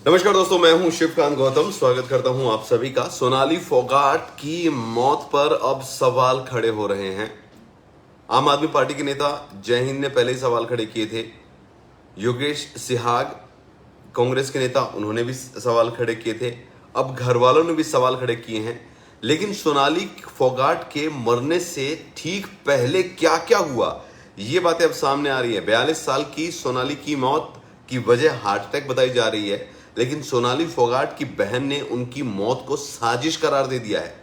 नमस्कार दोस्तों, मैं हूं शिवकांत गौतम। स्वागत करता हूं आप सभी का। सोनाली फोगाट की मौत पर अब सवाल खड़े हो रहे हैं। आम आदमी पार्टी के नेता जय हिंद ने पहले ही सवाल खड़े किए थे। योगेश सिहाग कांग्रेस के नेता, उन्होंने भी सवाल खड़े किए थे। अब घर वालों ने भी सवाल खड़े किए हैं। लेकिन सोनाली फोगाट के मरने से ठीक पहले क्या क्या हुआ, ये बातें अब सामने आ रही है। 42 साल की सोनाली की मौत की वजह हार्ट अटैक बताई जा रही है, लेकिन सोनाली फोगाट की बहन ने उनकी मौत को साजिश करार दे दिया है।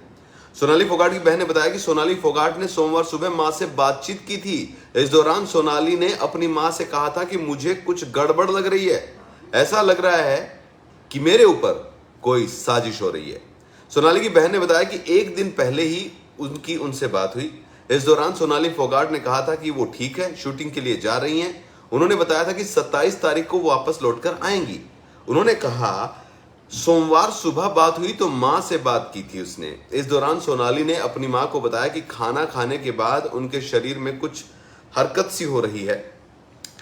सोनाली फोगाट की बहन ने बताया कि सोनाली फोगाट ने सोमवार सुबह मां से बातचीत की थी। इस दौरान सोनाली ने अपनी मां से कहा था कि मुझे कुछ गड़बड़ लग रही है, ऐसा लग रहा है कि मेरे ऊपर कोई साजिश हो रही है। सोनाली की बहन ने बताया कि एक दिन पहले ही उनकी उनसे बात हुई। इस दौरान सोनाली फोगाट ने कहा था कि वो ठीक है, शूटिंग के लिए जा रही हैं। उन्होंने बताया था कि 27 तारीख को वापस लौटकर आएंगी। उन्होंने कहा सोमवार सुबह बात हुई तो मां से बात की थी उसने। इस दौरान सोनाली ने अपनी मां को बताया कि खाना खाने के बाद उनके शरीर में कुछ हरकत सी हो रही है,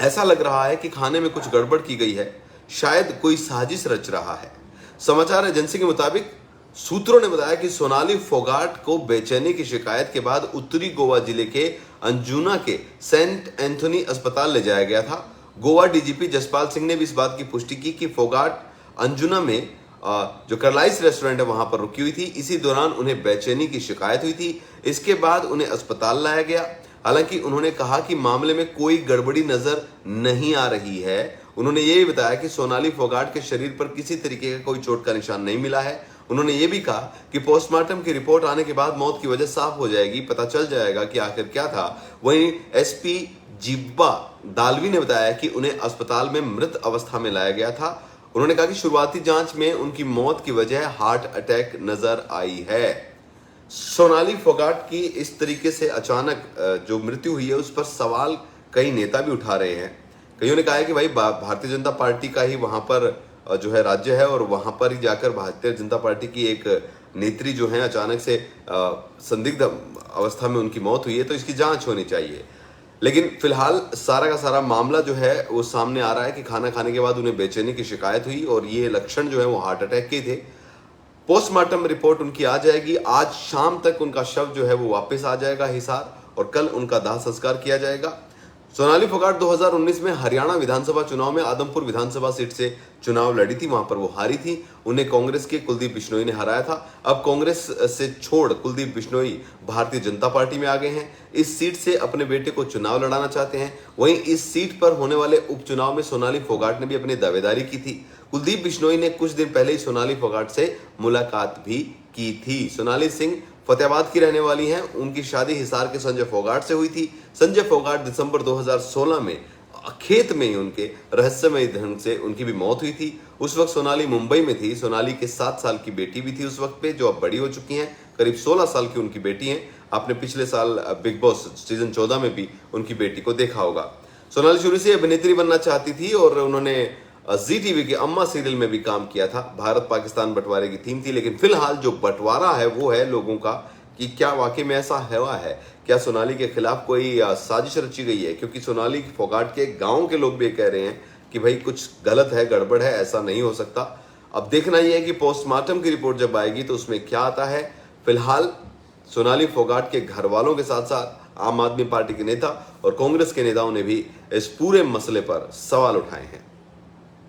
ऐसा लग रहा है कि खाने में कुछ गड़बड़ की गई है, शायद कोई साजिश रच रहा है। समाचार एजेंसी के मुताबिक सूत्रों ने बताया कि सोनाली फोगाट को बेचैनी की शिकायत के बाद उत्तरी गोवा जिले के अंजुना के सेंट एंथोनी अस्पताल ले जाया गया था। गोवा डीजीपी जसपाल सिंह ने भी इस बात की पुष्टि की कि फोगाट अंजुना में जो करलाइस रेस्टोरेंट है वहां पर रुकी हुई थी। इसी दौरान उन्हें बेचैनी की शिकायत हुई थी। इसके बाद उन्हें अस्पताल लाया गया। हालांकि उन्होंने कहा कि मामले में कोई गड़बड़ी नजर नहीं आ रही है। उन्होंने ये भी बताया कि सोनाली फोगाट के शरीर पर किसी तरीके का कोई चोट का निशान नहीं मिला है। उन्होंने ये भी कहा कि पोस्टमार्टम की रिपोर्ट आने के बाद मौत की वजह साफ हो जाएगी, पता चल जाएगा कि आखिर क्या था। वहीं एसपी जिब्बा दालवी ने बताया कि उन्हें अस्पताल में मृत अवस्था में लाया गया था। उन्होंने कहा कि शुरुआती जांच में उनकी मौत की वजह हार्ट अटैक नजर आई है। सोनाली फोगाट की इस तरीके से अचानक जो मृत्यु हुई है उस पर सवाल कई नेता भी उठा रहे हैं। कईयों ने कहा है कि भाई भारतीय जनता पार्टी का ही वहां पर जो है राज्य है और वहां पर ही जाकर भारतीय जनता पार्टी की एक नेत्री जो है अचानक से संदिग्ध अवस्था में उनकी मौत हुई है, तो इसकी जांच होनी चाहिए। लेकिन फिलहाल सारा का सारा मामला जो है वो सामने आ रहा है कि खाना खाने के बाद उन्हें बेचैनी की शिकायत हुई और ये लक्षण जो है वो हार्ट अटैक के थे। पोस्टमार्टम रिपोर्ट उनकी आ जाएगी। आज शाम तक उनका शव जो है वो वापस आ जाएगा हिसार और कल उनका दाह संस्कार किया जाएगा। सोनाली फोगाट 2019 में हरियाणा विधानसभा चुनाव में आदमपुर विधानसभा सीट से चुनाव लड़ी थी, वहां पर वो हारी थी। उन्हें कांग्रेस के कुलदीप बिश्नोई ने हराया था। अब कांग्रेस से छोड़ कुलदीप बिश्नोई भारतीय जनता पार्टी में आ गए हैं। इस सीट से अपने बेटे को चुनाव लड़ाना चाहते हैं। वहीं इस सीट पर होने वाले उपचुनाव में सोनाली फोगाट ने भी अपनी दावेदारी की थी। कुलदीप बिश्नोई ने कुछ दिन पहले ही सोनाली फोगाट से मुलाकात भी की थी। सोनाली सिंह फतेहाबाद की रहने वाली हैं। उनकी शादी हिसार के संजय फोगाट से हुई थी। संजय फोगाट दिसंबर 2016 में खेत में ही उनके रहस्यमय ढंग से उनकी भी मौत हुई थी। उस वक्त सोनाली मुंबई में थी। सोनाली के 7 साल की बेटी भी थी उस वक्त पे, जो अब बड़ी हो चुकी हैं। करीब 16 साल की उनकी बेटी हैं। आपने पिछले साल बिग बॉस सीजन 14 में भी उनकी बेटी को देखा होगा। सोनाली शुरू से अभिनेत्री बनना चाहती थी और उन्होंने जी टीवी के अम्मा सीरियल में भी काम किया था। भारत पाकिस्तान बंटवारे की थीम थी। लेकिन फिलहाल जो बंटवारा है वो है लोगों का कि क्या वाकई में ऐसा हुआ है, क्या सोनाली के खिलाफ कोई साजिश रची गई है। क्योंकि सोनाली फोगाट के गांव के लोग भी कह रहे हैं कि भाई कुछ गलत है, गड़बड़ है, ऐसा नहीं हो सकता। अब देखना यह है कि पोस्टमार्टम की रिपोर्ट जब आएगी तो उसमें क्या आता है। फिलहाल सोनाली फोगाट के घर वालों के साथ साथ आम आदमी पार्टी के नेता और कांग्रेस के नेताओं ने भी इस पूरे मसले पर सवाल उठाए हैं।